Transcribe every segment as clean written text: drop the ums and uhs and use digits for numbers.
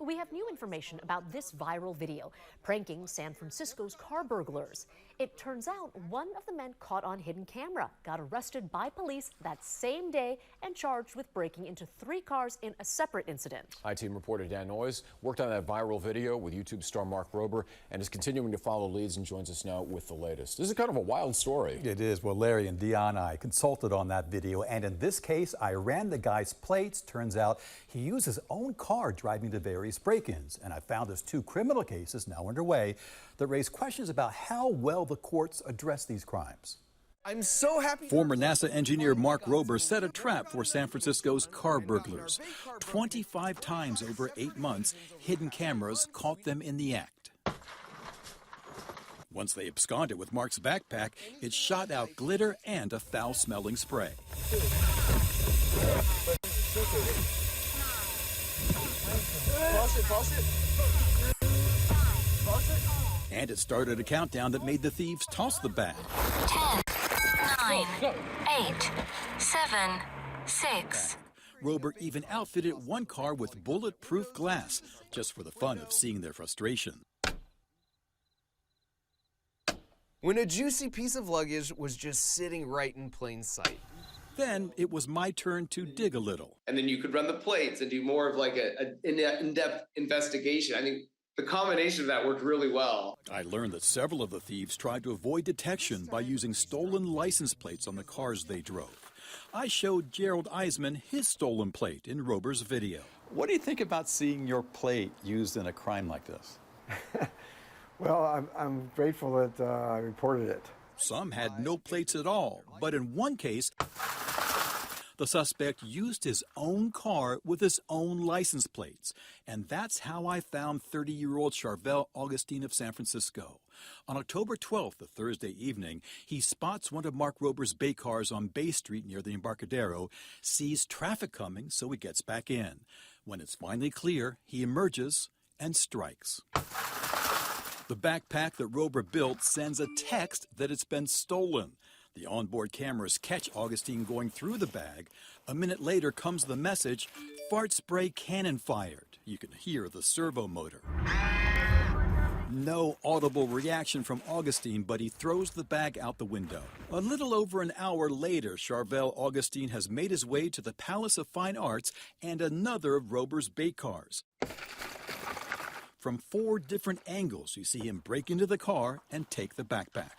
We have new information about this viral video pranking San Francisco's car burglars. It turns out one of the men caught on hidden camera got arrested by police that same day and charged with breaking into 3 cars in a separate incident. I-Team reporter Dan Noyes worked on that viral video with YouTube star Mark Rober and is continuing to follow leads and joins us now with the latest. This is kind of a wild story. It is. Well, Larry and Dion, I consulted on that video, and in this case, I ran the guy's plates. Turns out he used his own car driving to various break-ins, and I found there's 2 criminal cases now underway that raise questions about how well the courts address these crimes. I'm so happy. Former NASA engineer Mark Rober set a trap for San Francisco's car burglars. 25 times over 8 months, hidden cameras caught them in the act. Once they absconded with Mark's backpack, it shot out glitter and a foul-smelling spray. And it started a countdown that made the thieves toss the bag. 10, 9, 8, 7, 6. Rober even outfitted one car with bulletproof glass, just for the fun of seeing their frustration. When a juicy piece of luggage was just sitting right in plain sight. Then it was my turn to dig a little. And then you could run the plates and do more of like an in-depth investigation. I think the combination of that worked really well. I learned that several of the thieves tried to avoid detection by using stolen license plates on the cars they drove. I showed Gerald Eisman his stolen plate in Rober's video. What do you think about seeing your plate used in a crime like this? Well, I'm grateful that I reported it. Some had no plates at all, but in one case, the suspect used his own car with his own license plates. And that's how I found 30-year-old Charvel Augustine of San Francisco. On October 12th, a Thursday evening, he spots one of Mark Rober's Bay cars on Bay Street near the Embarcadero, sees traffic coming, so he gets back in. When it's finally clear, he emerges and strikes. The backpack that Rober built sends a text that it's been stolen. The onboard cameras catch Augustine going through the bag. A minute later comes the message, fart spray cannon fired. You can hear the servo motor. No audible reaction from Augustine, but he throws the bag out the window. A little over an hour later, Charvel Augustine has made his way to the Palace of Fine Arts and another of Rober's Bay cars. From 4 different angles, you see him break into the car and take the backpack.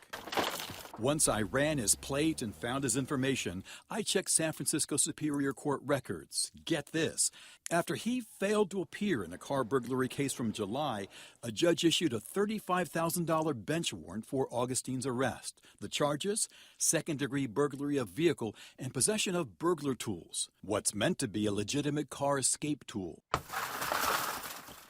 Once I ran his plate and found his information, I checked San Francisco Superior Court records. Get this. After he failed to appear in a car burglary case from July, a judge issued a $35,000 bench warrant for Augustine's arrest. The charges? Second-degree burglary of vehicle and possession of burglar tools. What's meant to be a legitimate car escape tool.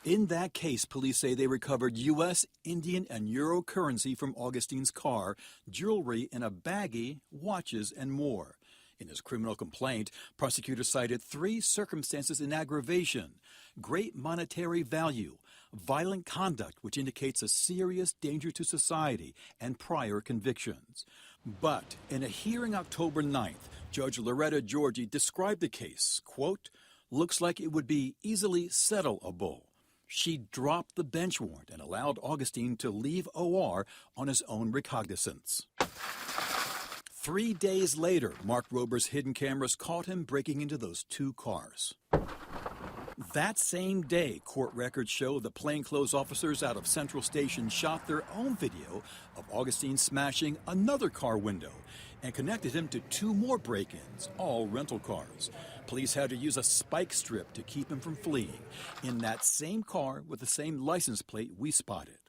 In that case, police say they recovered U.S., Indian, and Euro currency from Augustine's car, jewelry in a baggie, watches, and more. In his criminal complaint, prosecutors cited 3 circumstances in aggravation: great monetary value, violent conduct, which indicates a serious danger to society, and prior convictions. But in a hearing October 9th, Judge Loretta Georgi described the case, quote, looks like it would be easily settleable. She dropped the bench warrant and allowed Augustine to leave OR on his own recognizance. 3 days later, Mark Rober's hidden cameras caught him breaking into those 2 cars. That same day, court records show the plainclothes officers out of Central Station shot their own video of Augustine smashing another car window and connected him to 2 more break-ins, all rental cars. Police had to use a spike strip to keep him from fleeing in that same car with the same license plate we spotted.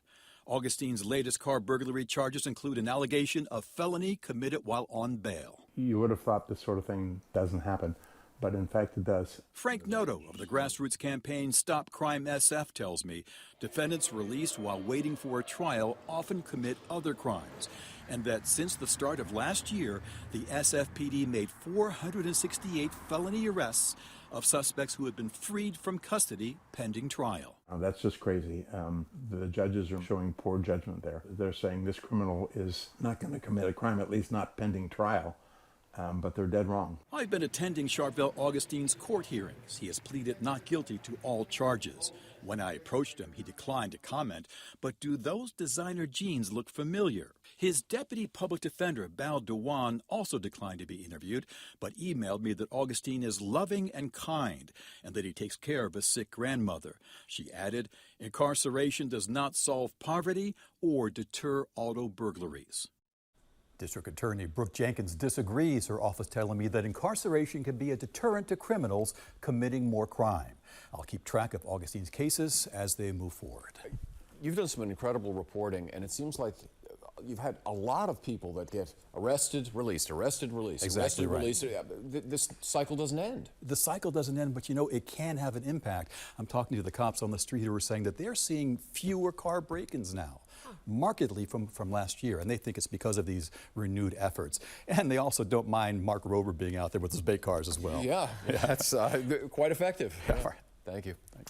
Augustine's latest car burglary charges include an allegation of felony committed while on bail. You would have thought this sort of thing doesn't happen, but in fact it does. Frank Noto of the grassroots campaign Stop Crime SF tells me defendants released while waiting for a trial often commit other crimes, and that since the start of last year, the SFPD made 468 felony arrests of suspects who had been freed from custody pending trial. That's just crazy. The judges are showing poor judgment there. They're saying this criminal is not going to commit a crime, at least not pending trial. but they're dead wrong. I've been attending Charvel Augustine's court hearings. He has pleaded not guilty to all charges. When I approached him, he declined to comment. But do those designer jeans look familiar? His deputy public defender, Bal Dewan, also declined to be interviewed, but emailed me that Augustine is loving and kind and that he takes care of a sick grandmother. She added, incarceration does not solve poverty or deter auto burglaries. District Attorney Brooke Jenkins disagrees, her office telling me that incarceration can be a deterrent to criminals committing more crime. I'll keep track of Augustine's cases as they move forward. You've done some incredible reporting, and it seems like you've had a lot of people that get arrested, released, arrested, released, Exactly arrested, right. released. This cycle doesn't end. The cycle doesn't end, but you know, it can have an impact. I'm talking to the cops on the street who are saying that they're seeing fewer car break-ins now, markedly from last year, and they think it's because of these renewed efforts. And they also don't mind Mark Rober being out there with his bait cars as well. Yeah, that's quite effective. All right. Thank you. Thanks.